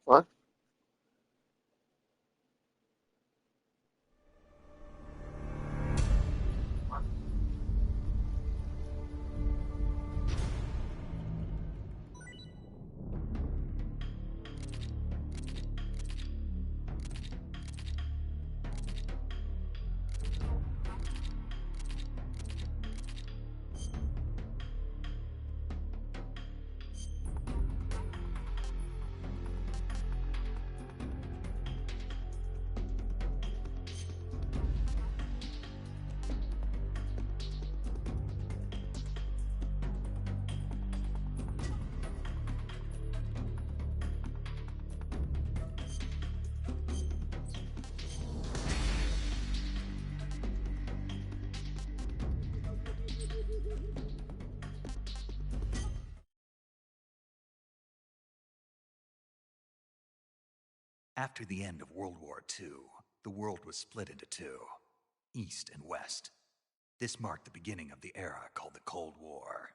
What? After the end of World War II, the world was split into two, East and West. This marked the beginning of the era called the Cold War.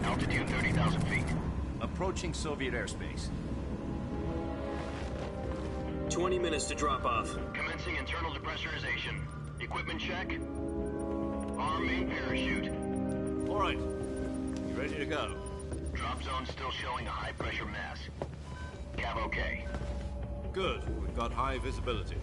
Altitude 30,000 feet. Approaching Soviet airspace. 20 minutes to drop off. Commencing internal depressurization. Equipment check. Arm main parachute. All right. You ready to go? Drop zone still showing a high pressure mass. Cav okay. Good. We've got high visibility.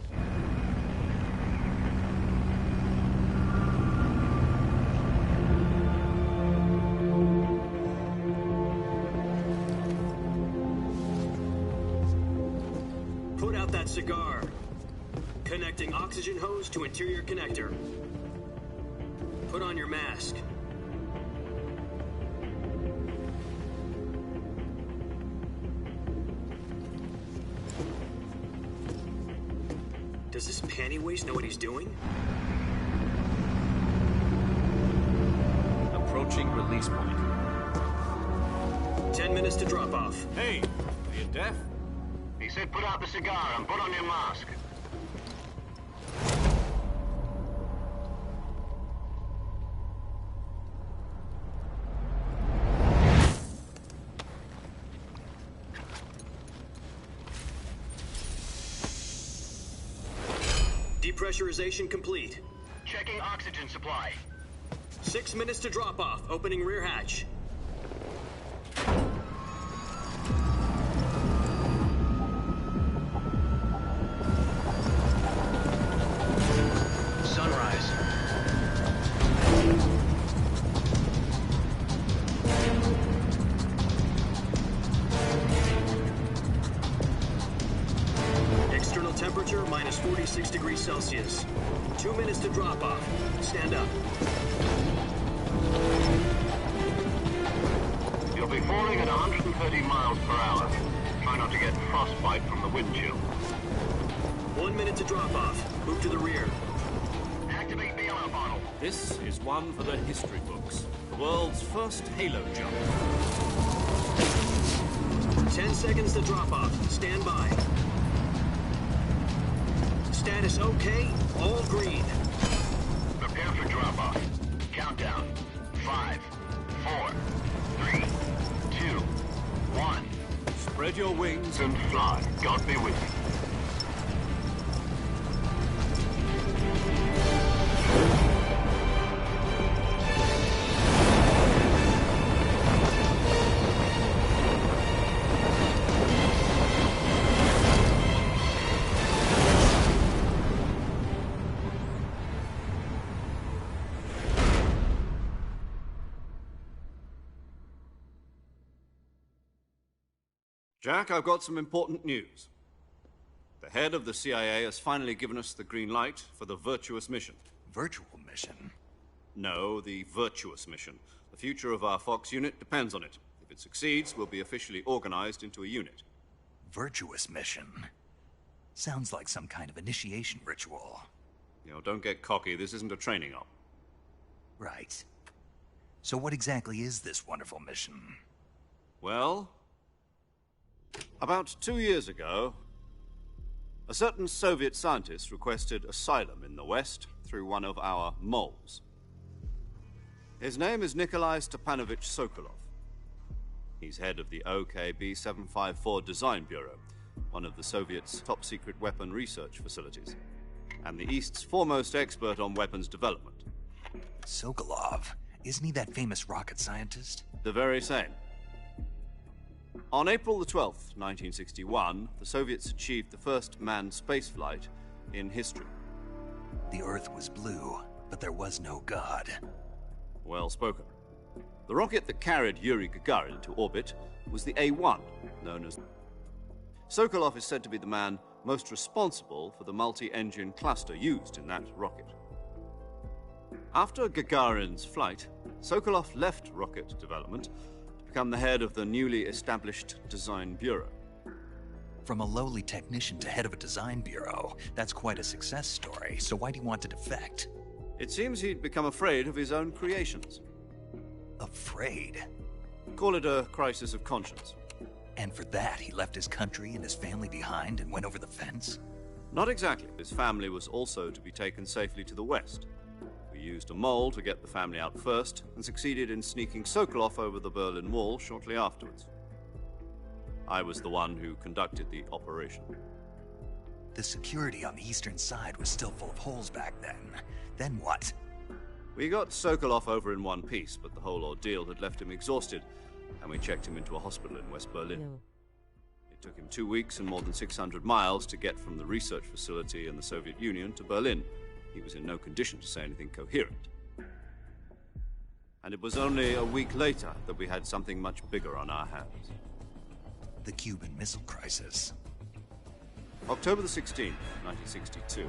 Put out that cigar. Connecting oxygen hose to interior connector. Put on your mask. Does this panty waste know what he's doing? Approaching release point. 10 minutes to drop off. Hey, are you deaf? He said put out the cigar and put on your mask. Depressurization complete. Checking oxygen supply. 6 minutes to drop off. Opening rear hatch. Sunrise. External temperature minus 46 degrees Celsius. 2 minutes to drop off. Stand up. You'll be falling at 130 miles per hour. Try not to get frostbite from the wind chill. 1 minute to drop off. Move to the rear. Activate bailout bottle. This is one for the history books. The world's first halo jump. 10 seconds to drop off. Stand by. Status okay. All green. Prepare for drop-off. Countdown. 5, 4, 3, 2, 1. Spread your wings And fly. God be with you. Jack, I've got some important news. The head of the CIA has finally given us the green light for the virtuous mission. Virtual mission? No, the virtuous mission. The future of our Fox unit depends on it. If it succeeds, we'll be officially organized into a unit. Virtuous mission? Sounds like some kind of initiation ritual. You know, don't get cocky. This isn't a training op. Right. So what exactly is this wonderful mission? Well, about 2 years ago, a certain Soviet scientist requested asylum in the West through one of our moles. His name is Nikolai Stepanovich Sokolov. He's head of the OKB-754 Design Bureau, one of the Soviets' top-secret weapon research facilities, and the East's foremost expert on weapons development. Sokolov? Isn't he that famous rocket scientist? The very same. On April the 12th, 1961, the Soviets achieved the first manned spaceflight in history. The Earth was blue, but there was no God. Well spoken. The rocket that carried Yuri Gagarin to orbit was the A-1, known as... Sokolov is said to be the man most responsible for the multi-engine cluster used in that rocket. After Gagarin's flight, Sokolov left rocket development to become the head of the newly established Design Bureau. From a lowly technician to head of a design bureau, that's quite a success story, so why'd he want to defect? It seems he'd become afraid of his own creations. Afraid? Call it a crisis of conscience. And for that, he left his country and his family behind and went over the fence? Not exactly. His family was also to be taken safely to the West. We used a mole to get the family out first, and succeeded in sneaking Sokolov over the Berlin Wall shortly afterwards. I was the one who conducted the operation. The security on the eastern side was still full of holes back then. Then what? We got Sokolov over in one piece, but the whole ordeal had left him exhausted, and we checked him into a hospital in West Berlin. No. It took him 2 weeks and more than 600 miles to get from the research facility in the Soviet Union to Berlin. He was in no condition to say anything coherent. And it was only a week later that we had something much bigger on our hands. The Cuban Missile Crisis. October the 16th, 1962,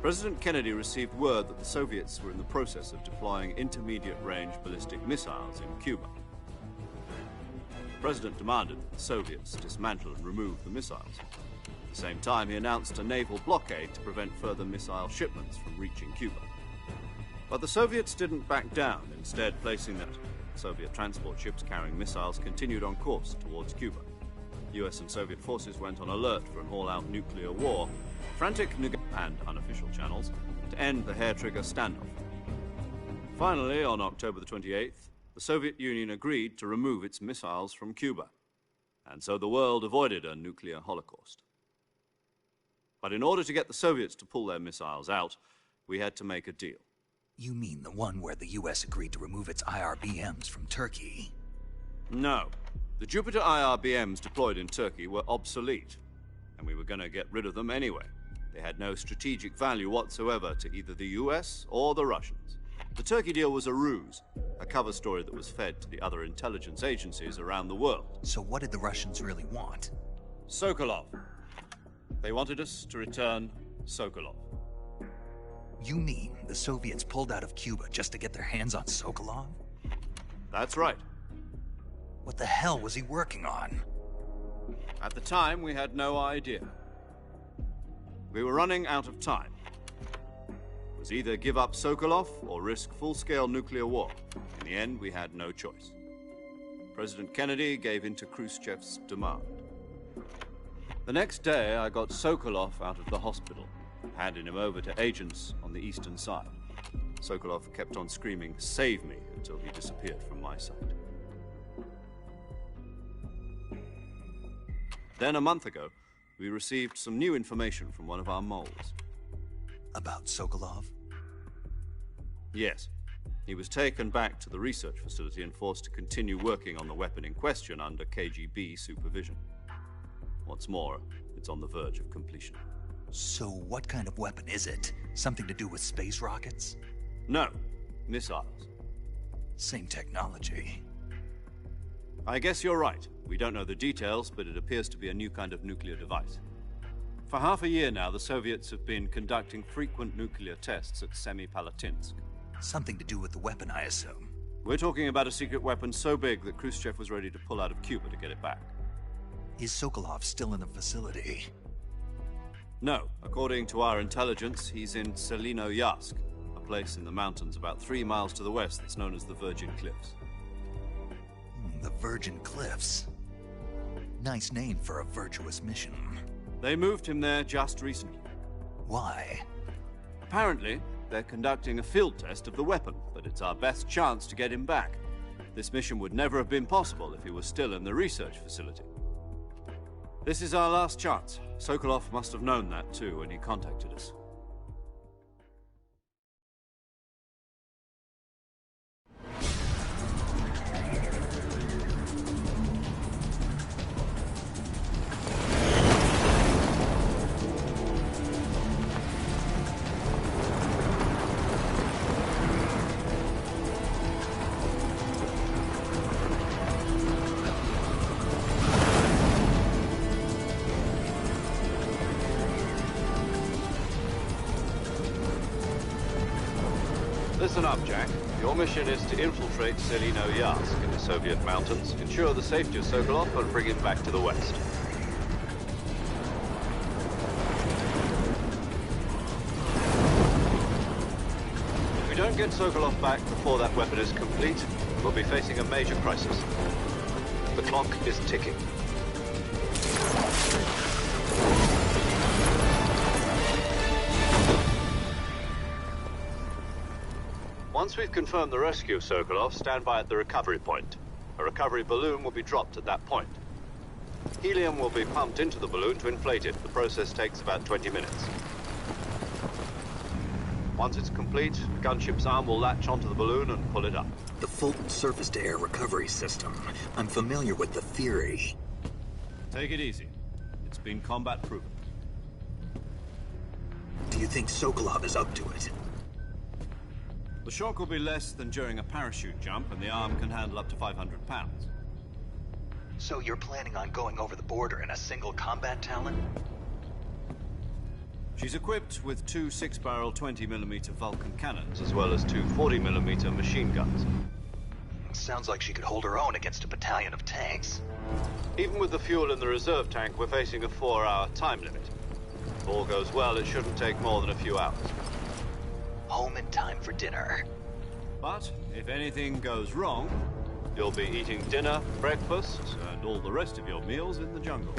President Kennedy received word that the Soviets were in the process of deploying intermediate-range ballistic missiles in Cuba. The President demanded that the Soviets dismantle and remove the missiles. At the same time, he announced a naval blockade to prevent further missile shipments from reaching Cuba. But the Soviets didn't back down, instead placing that Soviet transport ships carrying missiles continued on course towards Cuba. US and Soviet forces went on alert for an all-out nuclear war, frantic and unofficial channels, to end the hair-trigger standoff. Finally, on October the 28th, the Soviet Union agreed to remove its missiles from Cuba, and so the world avoided a nuclear holocaust. But in order to get the Soviets to pull their missiles out, we had to make a deal. You mean the one where the US agreed to remove its IRBMs from Turkey? No. The Jupiter IRBMs deployed in Turkey were obsolete, and we were going to get rid of them anyway. They had no strategic value whatsoever to either the US or the Russians. The Turkey deal was a ruse, a cover story that was fed to the other intelligence agencies around the world. So what did the Russians really want? Sokolov. They wanted us to return Sokolov. You mean the Soviets pulled out of Cuba just to get their hands on Sokolov? That's right. What the hell was he working on? At the time, we had no idea. We were running out of time. It was either give up Sokolov or risk full-scale nuclear war. In the end, we had no choice. President Kennedy gave in to Khrushchev's demand. The next day, I got Sokolov out of the hospital, handing him over to agents on the eastern side. Sokolov kept on screaming, "Save me," until he disappeared from my sight. Then, a month ago, we received some new information from one of our moles. About Sokolov? Yes. He was taken back to the research facility and forced to continue working on the weapon in question under KGB supervision. What's more, it's on the verge of completion. So what kind of weapon is it? Something to do with space rockets? No, missiles. Same technology. I guess you're right. We don't know the details, but it appears to be a new kind of nuclear device. For half a year now, the Soviets have been conducting frequent nuclear tests at Semipalatinsk. Something to do with the weapon, I assume. We're talking about a secret weapon so big that Khrushchev was ready to pull out of Cuba to get it back. Is Sokolov still in the facility? No. According to our intelligence, he's in Selino-Yarsk, a place in the mountains about 3 miles to the west that's known as the Virgin Cliffs. The Virgin Cliffs. Nice name for a virtuous mission. They moved him there just recently. Why? Apparently, they're conducting a field test of the weapon, but it's our best chance to get him back. This mission would never have been possible if he was still in the research facility. This is our last chance. Sokolov must have known that too when he contacted us. Listen up, Jack. Your mission is to infiltrate Selino-Yarsk in the Soviet mountains, ensure the safety of Sokolov, and bring him back to the West. If we don't get Sokolov back before that weapon is complete, we'll be facing a major crisis. The clock is ticking. Once we've confirmed the rescue of Sokolov, stand by at the recovery point. A recovery balloon will be dropped at that point. Helium will be pumped into the balloon to inflate it. The process takes about 20 minutes. Once it's complete, the gunship's arm will latch onto the balloon and pull it up. The Fulton surface-to-air recovery system. I'm familiar with the theory. Take it easy. It's been combat-proven. Do you think Sokolov is up to it? The shock will be less than during a parachute jump, and the arm can handle up to 500 pounds. So you're planning on going over the border in a single combat Talon? She's equipped with 2 6-barrel 20mm Vulcan cannons, as well as 2 40mm machine guns. Sounds like she could hold her own against a battalion of tanks. Even with the fuel in the reserve tank, we're facing a 4-hour time limit. If all goes well, it shouldn't take more than a few hours. Home in time for dinner. But if anything goes wrong, you'll be eating dinner, breakfast, and all the rest of your meals in the jungle.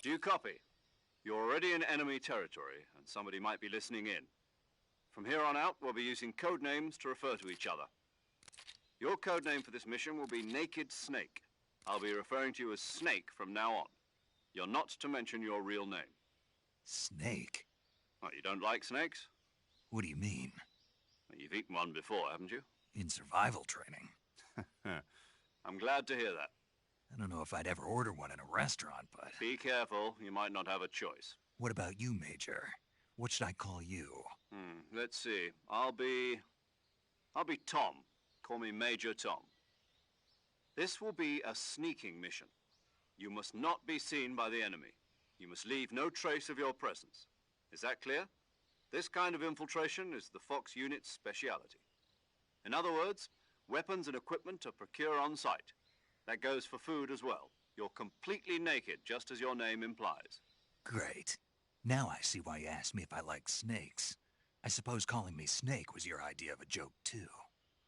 Do you copy? You're already in enemy territory, and somebody might be listening in. From here on out, we'll be using code names to refer to each other. Your code name for this mission will be Naked Snake. I'll be referring to you as Snake from now on. You're not to mention your real name. Snake? What, you don't like snakes? What do you mean? Well, you You've eaten one before, haven't you? In survival training. I'm glad to hear that. I don't know if I'd ever order one in a restaurant, but... Be careful, you might not have a choice. What about you, Major? What should I call you? Let's see. I'll be Tom. Call me Major Tom. This will be a sneaking mission. You must not be seen by the enemy. You must leave no trace of your presence. Is that clear? This kind of infiltration is the Fox unit's speciality. In other words, weapons and equipment are procured on site. That goes for food as well. You're completely naked, just as your name implies. Great. Now I see why you asked me if I like snakes. I suppose calling me Snake was your idea of a joke, too.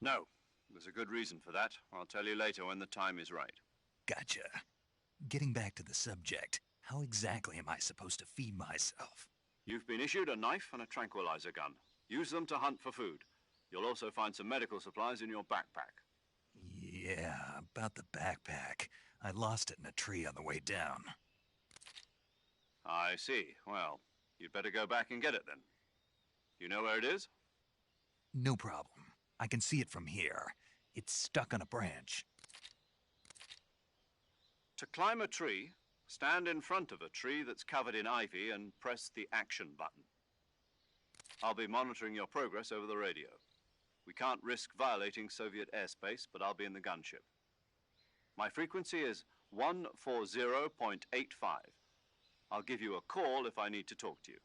No. There's a good reason for that. I'll tell you later when the time is right. Gotcha. Getting back to the subject, how exactly am I supposed to feed myself? You've been issued a knife and a tranquilizer gun. Use them to hunt for food. You'll also find some medical supplies in your backpack. Yeah, about the backpack. I lost it in a tree on the way down. I see. Well, you'd better go back and get it then. You know where it is? No problem. I can see it from here. It's stuck on a branch. To climb a tree, stand in front of a tree that's covered in ivy and press the action button. I'll be monitoring your progress over the radio. We can't risk violating Soviet airspace, but I'll be in the gunship. My frequency is 140.85. I'll give you a call if I need to talk to you.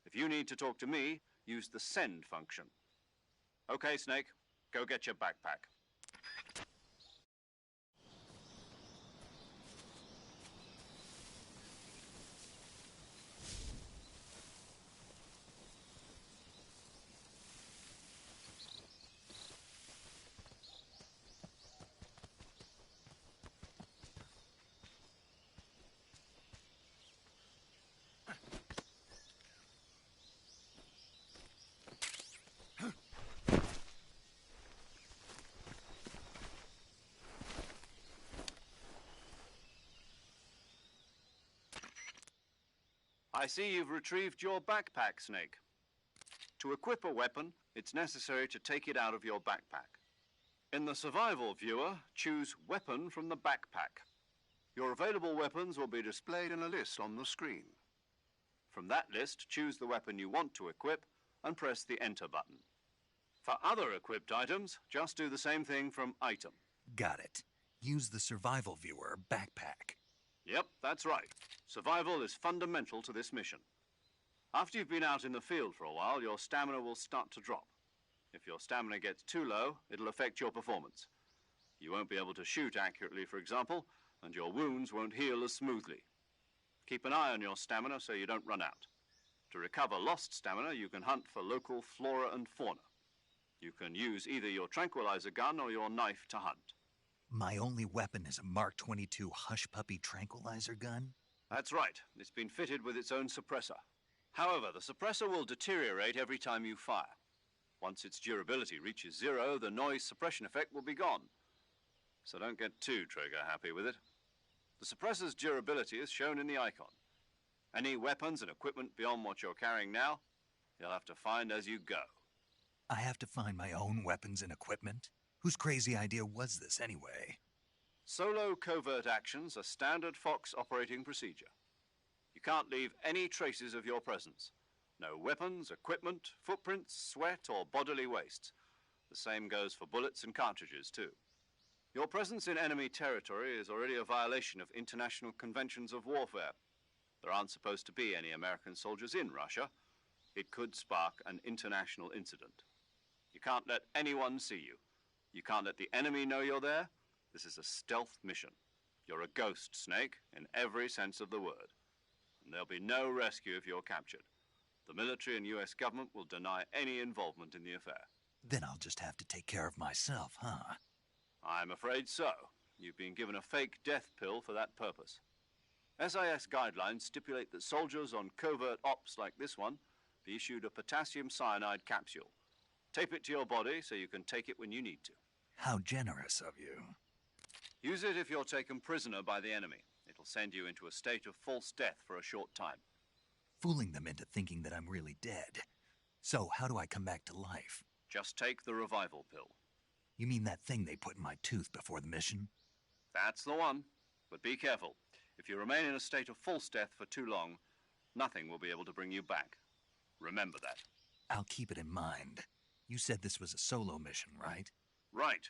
If you need to talk to me, use the send function. Okay, Snake, go get your backpack. I see you've retrieved your backpack, Snake. To equip a weapon, it's necessary to take it out of your backpack. In the survival viewer, choose Weapon from the backpack. Your available weapons will be displayed in a list on the screen. From that list, choose the weapon you want to equip and press the Enter button. For other equipped items, just do the same thing from Item. Got it. Use the survival viewer backpack. Yep, that's right. Survival is fundamental to this mission. After you've been out in the field for a while, your stamina will start to drop. If your stamina gets too low, it'll affect your performance. You won't be able to shoot accurately, for example, and your wounds won't heal as smoothly. Keep an eye on your stamina so you don't run out. To recover lost stamina, you can hunt for local flora and fauna. You can use either your tranquilizer gun or your knife to hunt. My only weapon is a Mark 22 Hush Puppy tranquilizer gun? That's right. It's been fitted with its own suppressor. However, the suppressor will deteriorate every time you fire. Once its durability reaches 0, the noise suppression effect will be gone. So don't get too trigger-happy with it. The suppressor's durability is shown in the icon. Any weapons and equipment beyond what you're carrying now, you'll have to find as you go. I have to find my own weapons and equipment? Whose crazy idea was this, anyway? Solo covert actions are standard Fox operating procedure. You can't leave any traces of your presence. No weapons, equipment, footprints, sweat, or bodily waste. The same goes for bullets and cartridges, too. Your presence in enemy territory is already a violation of international conventions of warfare. There aren't supposed to be any American soldiers in Russia. It could spark an international incident. You can't let anyone see you. You can't let the enemy know you're there. This is a stealth mission. You're a ghost, Snake, in every sense of the word. And there'll be no rescue if you're captured. The military and US government will deny any involvement in the affair. Then I'll just have to take care of myself, huh? I'm afraid so. You've been given a fake death pill for that purpose. SIS guidelines stipulate that soldiers on covert ops like this one be issued a potassium cyanide capsule. Tape it to your body so you can take it when you need to. How generous of you. Use it if you're taken prisoner by the enemy. It'll send you into a state of false death for a short time. Fooling them into thinking that I'm really dead. So, how do I come back to life? Just take the revival pill. You mean that thing they put in my tooth before the mission? That's the one. But be careful. If you remain in a state of false death for too long, nothing will be able to bring you back. Remember that. I'll keep it in mind. You said this was a solo mission, right? Right.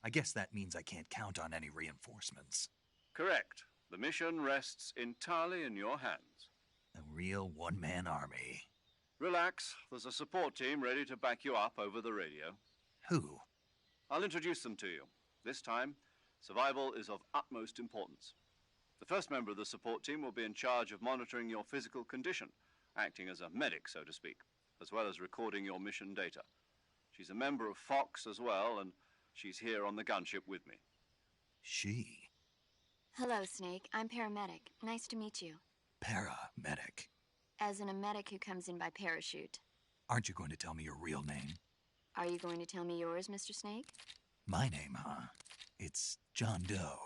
I guess that means I can't count on any reinforcements. Correct. The mission rests entirely in your hands. A real one-man army. Relax. There's a support team ready to back you up over the radio. Who? I'll introduce them to you. This time, survival is of utmost importance. The first member of the support team will be in charge of monitoring your physical condition, acting as a medic, so to speak, as well as recording your mission data. She's a member of Fox as well, and she's here on the gunship with me. She? Hello, Snake. I'm paramedic. Nice to meet you. Paramedic. As in a medic who comes in by parachute. Aren't you going to tell me your real name? Are you going to tell me yours, Mr. Snake? My name, huh? It's John Doe.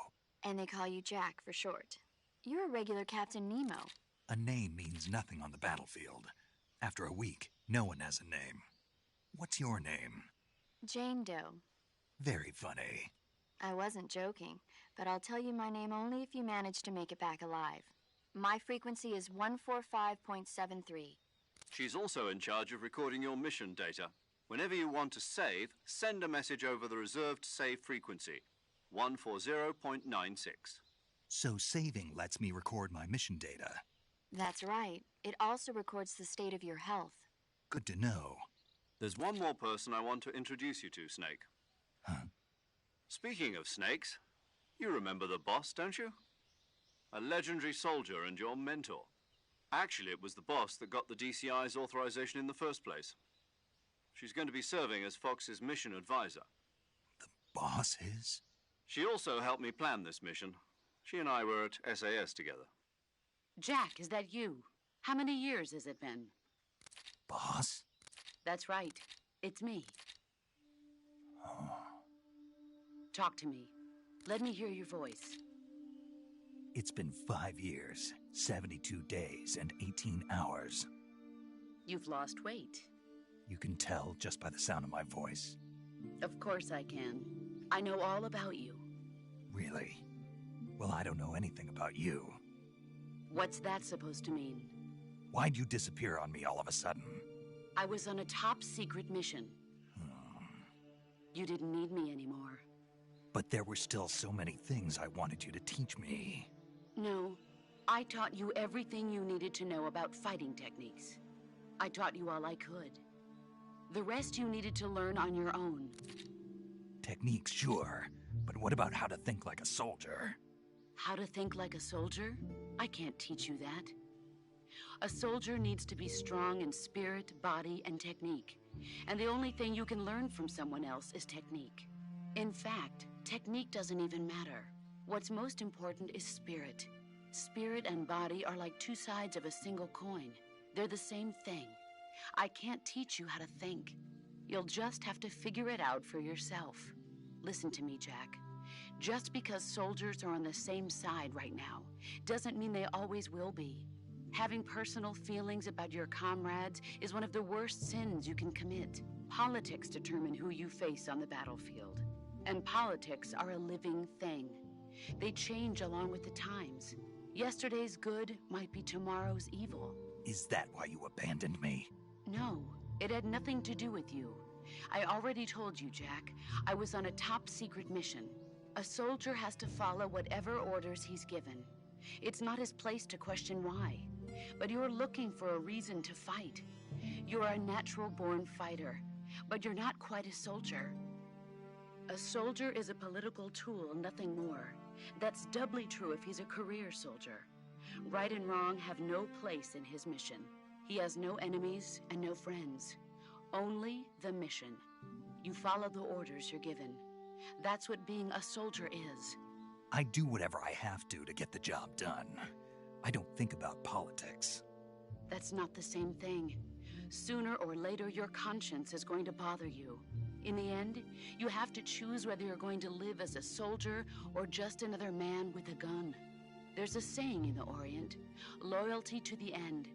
And they call you Jack for short. You're a regular Captain Nemo. A name means nothing on the battlefield. After a week, no one has a name. What's your name? Jane Doe. Very funny. I wasn't joking, but I'll tell you my name only if you manage to make it back alive. My frequency is 145.73. She's also in charge of recording your mission data. Whenever you want to save, send a message over the reserved save frequency, 140.96. So saving lets me record my mission data. That's right. It also records the state of your health. Good to know. There's one more person I want to introduce you to, Snake. Huh? Speaking of snakes, you remember the boss, don't you? A legendary soldier and your mentor. Actually, it was the boss that got the DCI's authorization in the first place. She's going to be serving as Fox's mission advisor. The boss is? She also helped me plan this mission. She and I were at SAS together. Jack, is that you? How many years has it been? Boss? That's right. It's me. Oh. Talk to me. Let me hear your voice. It's been 5 years, 72 days, and 18 hours. You've lost weight. You can tell just by the sound of my voice. Of course I can. I know all about you. Really? Well, I don't know anything about you. What's that supposed to mean? Why'd you disappear on me all of a sudden? I was on a top-secret mission. You didn't need me anymore. But there were still so many things I wanted you to teach me. No, I taught you everything you needed to know about fighting techniques. I taught you all I could. The rest you needed to learn on your own. Techniques, sure. But what about how to think like a soldier? How to think like a soldier? I can't teach you that. A soldier needs to be strong in spirit, body, and technique. And the only thing you can learn from someone else is technique. In fact, technique doesn't even matter. What's most important is spirit. Spirit and body are like two sides of a single coin. They're the same thing. I can't teach you how to think. You'll just have to figure it out for yourself. Listen to me, Jack. Just because soldiers are on the same side right now doesn't mean they always will be. Having personal feelings about your comrades is one of the worst sins you can commit. Politics determine who you face on the battlefield. And politics are a living thing. They change along with the times. Yesterday's good might be tomorrow's evil. Is that why you abandoned me? No, it had nothing to do with you. I already told you, Jack. I was on a top-secret mission. A soldier has to follow whatever orders he's given. It's not his place to question why. But you're looking for a reason to fight. You're a natural-born fighter, but you're not quite a soldier. A soldier is a political tool, nothing more. That's doubly true if he's a career soldier. Right and wrong have no place in his mission. He has no enemies and no friends. Only the mission. You follow the orders you're given. That's what being a soldier is. I do whatever I have to get the job done. I don't think about politics. That's not the same thing. Sooner or later, your conscience is going to bother you. In the end, you have to choose whether you're going to live as a soldier or just another man with a gun. There's a saying in the Orient, loyalty to the end.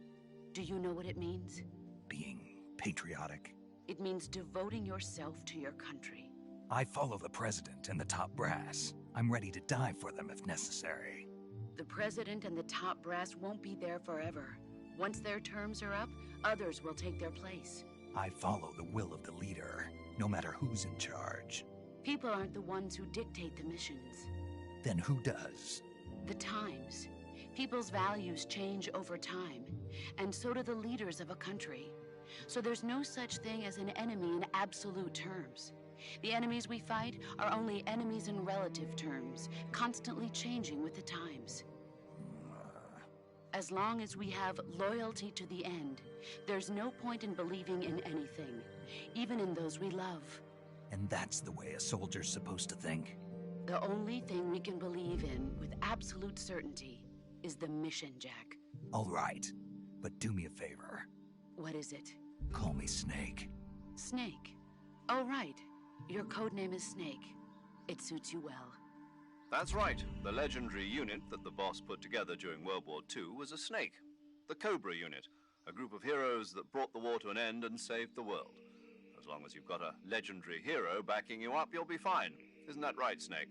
Do you know what it means? Being patriotic? It means devoting yourself to your country. I follow the president and the top brass. I'm ready to die for them if necessary. The president and the top brass won't be there forever. Once their terms are up, others will take their place. I follow the will of the leader, no matter who's in charge. People aren't the ones who dictate the missions. Then who does? The times. People's values change over time, and so do the leaders of a country. So there's no such thing as an enemy in absolute terms. The enemies we fight are only enemies in relative terms, constantly changing with the times. As long as we have loyalty to the end, there's no point in believing in anything, even in those we love. And that's the way a soldier's supposed to think? The only thing we can believe in with absolute certainty is the mission, Jack. All right, but do me a favor. What is it? Call me Snake. Snake. Oh, right. Your codename is Snake. It suits you well. That's right. The legendary unit that the boss put together during World War II was a snake. The Cobra unit, a group of heroes that brought the war to an end and saved the world. As long as you've got a legendary hero backing you up, you'll be fine. Isn't that right, Snake?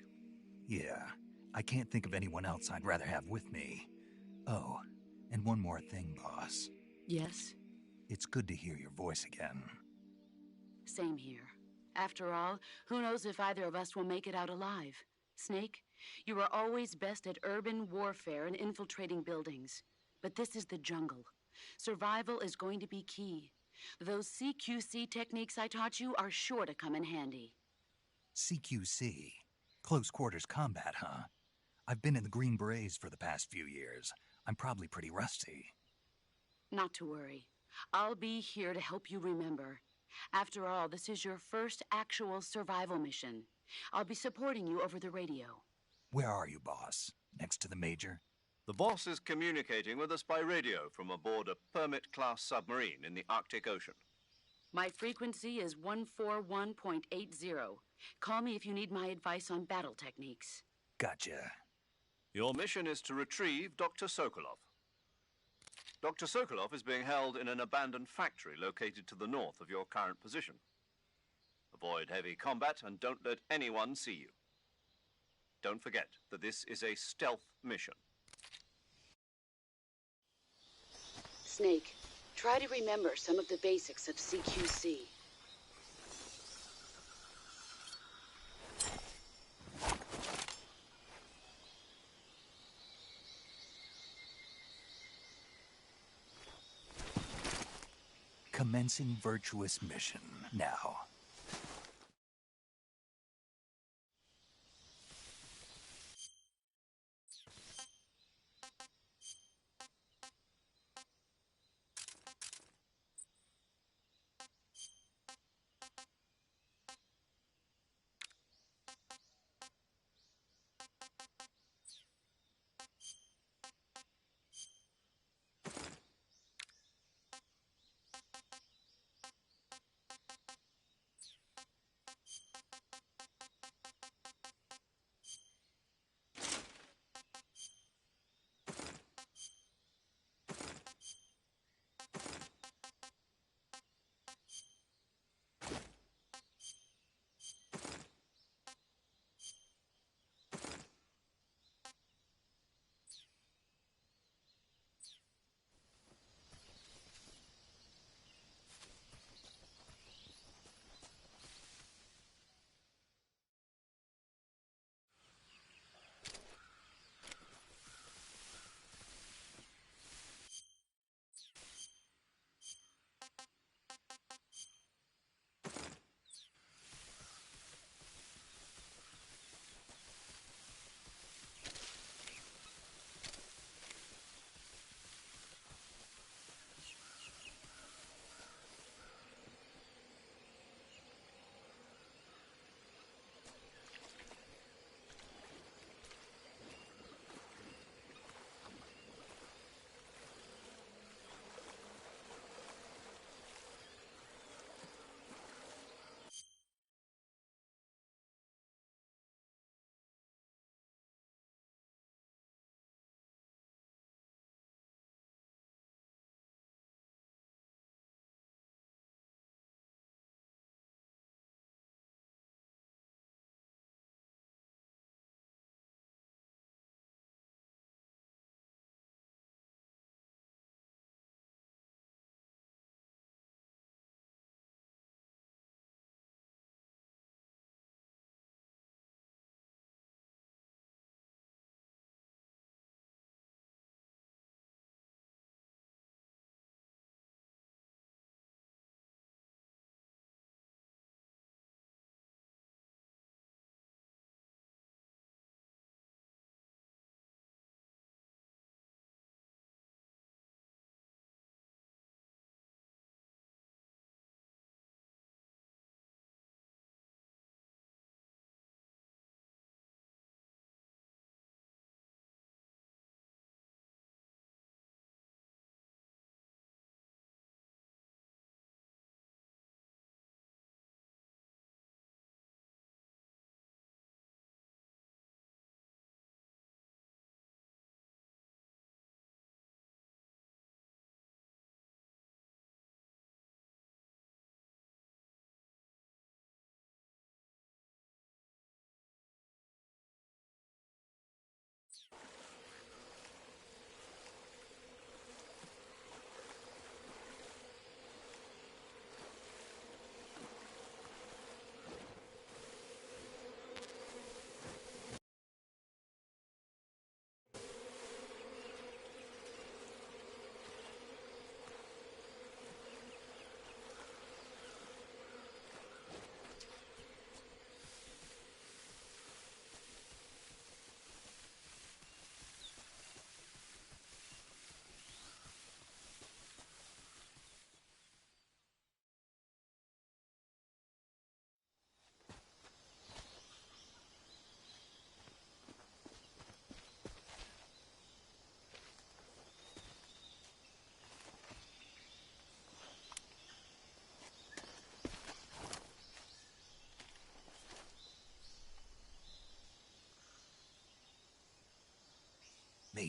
Yeah, I can't think of anyone else I'd rather have with me. Oh, and one more thing, boss. Yes? It's good to hear your voice again. Same here. After all, who knows if either of us will make it out alive? Snake, you are always best at urban warfare and infiltrating buildings. But this is the jungle. Survival is going to be key. Those CQC techniques I taught you are sure to come in handy. CQC? Close quarters combat, huh? I've been in the Green Berets for the past few years. I'm probably pretty rusty. Not to worry. I'll be here to help you remember. After all, this is your first actual survival mission. I'll be supporting you over the radio. Where are you, boss? Next to the Major? The boss is communicating with us by radio from aboard a Permit-class submarine in the Arctic Ocean. My frequency is 141.80. Call me if you need my advice on battle techniques. Gotcha. Your mission is to retrieve Dr. Sokolov. Dr. Sokolov is being held in an abandoned factory located to the north of your current position. Avoid heavy combat and don't let anyone see you. Don't forget that this is a stealth mission. Snake, try to remember some of the basics of CQC. Commencing virtuous mission now.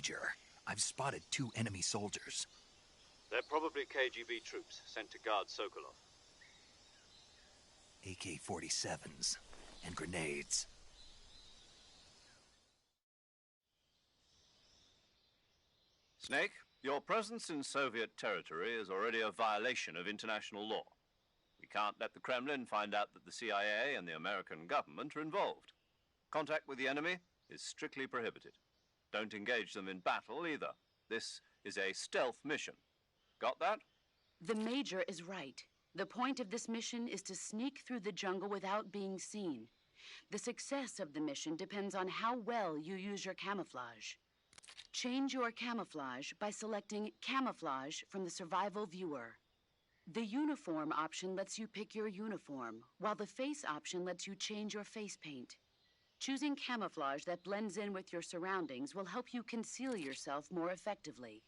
Major. I've spotted 2 enemy soldiers. They're probably KGB troops sent to guard Sokolov. AK-47s and grenades. Snake, your presence in Soviet territory is already a violation of international law. We can't let the Kremlin find out that the CIA and the American government are involved. Contact with the enemy is strictly prohibited. Don't engage them in battle either. This is a stealth mission. Got that? The Major is right. The point of this mission is to sneak through the jungle without being seen. The success of the mission depends on how well you use your camouflage. Change your camouflage by selecting Camouflage from the Survival Viewer. The Uniform option lets you pick your uniform, while the Face option lets you change your face paint. Choosing camouflage that blends in with your surroundings will help you conceal yourself more effectively.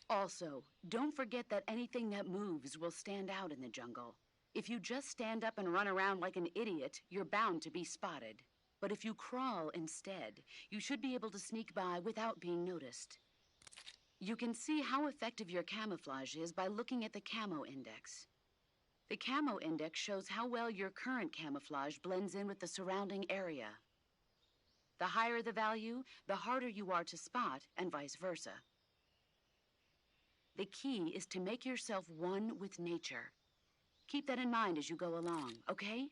Also, don't forget that anything that moves will stand out in the jungle. If you just stand up and run around like an idiot, you're bound to be spotted. But if you crawl instead, you should be able to sneak by without being noticed. You can see how effective your camouflage is by looking at the Camo Index. The Camo Index shows how well your current camouflage blends in with the surrounding area. The higher the value, the harder you are to spot, and vice versa. The key is to make yourself one with nature. Keep that in mind as you go along, okay?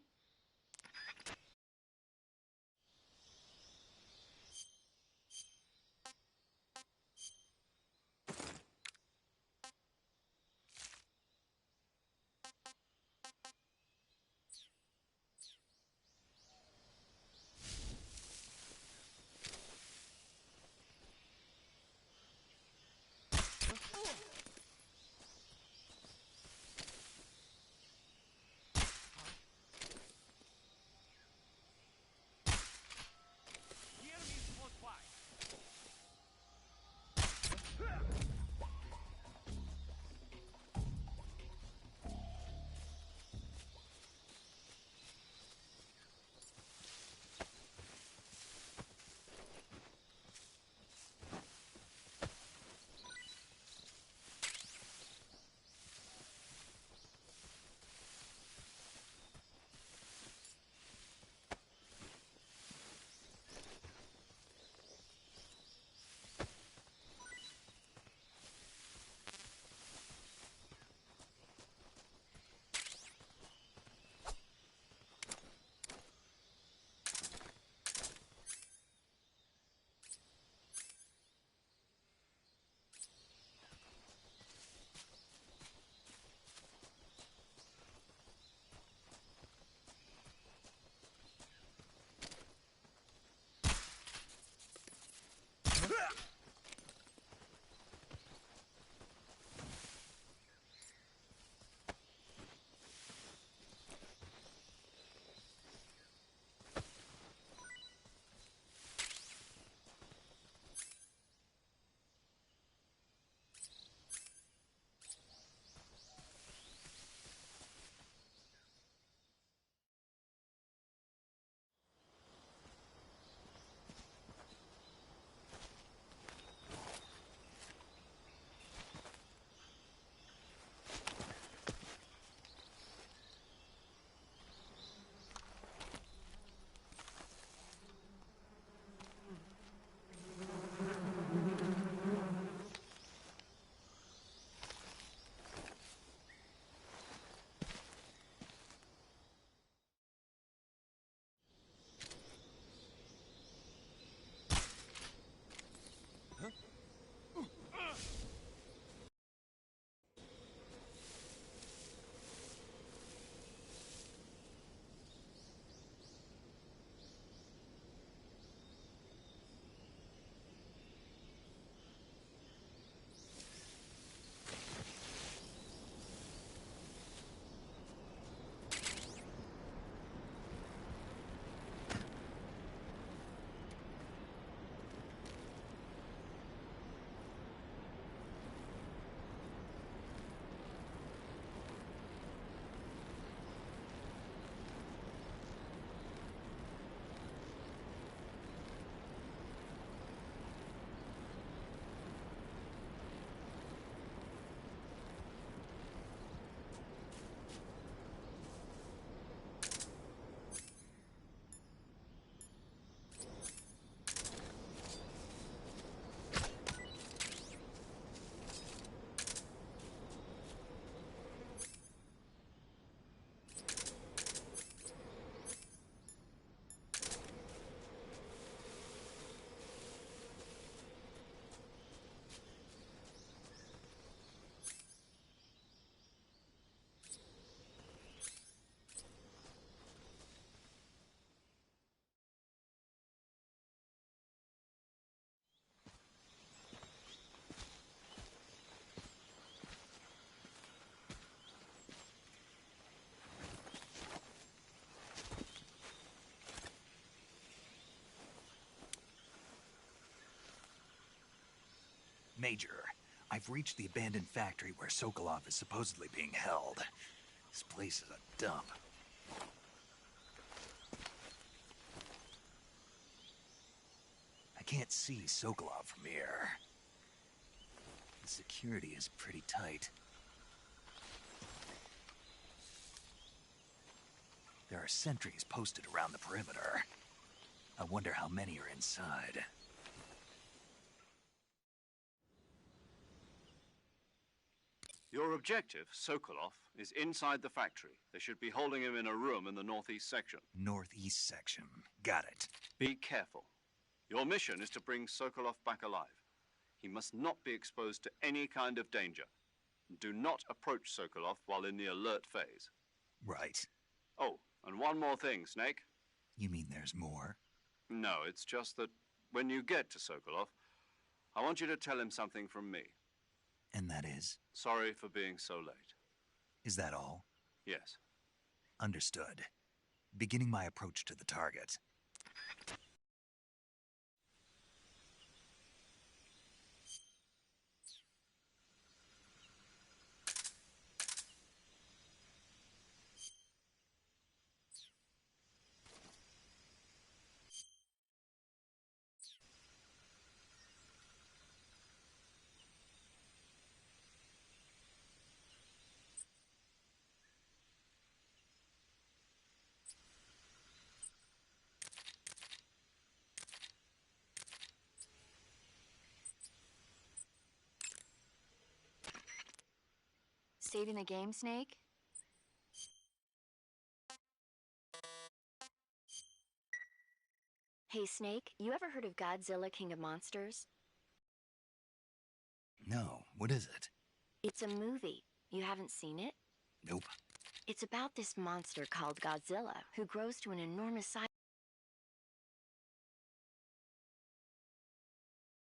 Major, I've reached the abandoned factory where Sokolov is supposedly being held. This place is a dump. I can't see Sokolov from here. The security is pretty tight. There are sentries posted around the perimeter. I wonder how many are inside. Your objective, Sokolov, is inside the factory. They should be holding him in a room in the northeast section. Northeast section. Got it. Be careful. Your mission is to bring Sokolov back alive. He must not be exposed to any kind of danger. Do not approach Sokolov while in the alert phase. Right. Oh, and one more thing, Snake. You mean there's more? No, it's just that when you get to Sokolov, I want you to tell him something from me. And that is? Sorry for being so late. Is that all? Yes. Understood. Beginning my approach to the target. Saving the game, Snake? Hey, Snake, you ever heard of Godzilla, King of Monsters? No, what is it? It's a movie. You haven't seen it? Nope. It's about this monster called Godzilla, who grows to an enormous size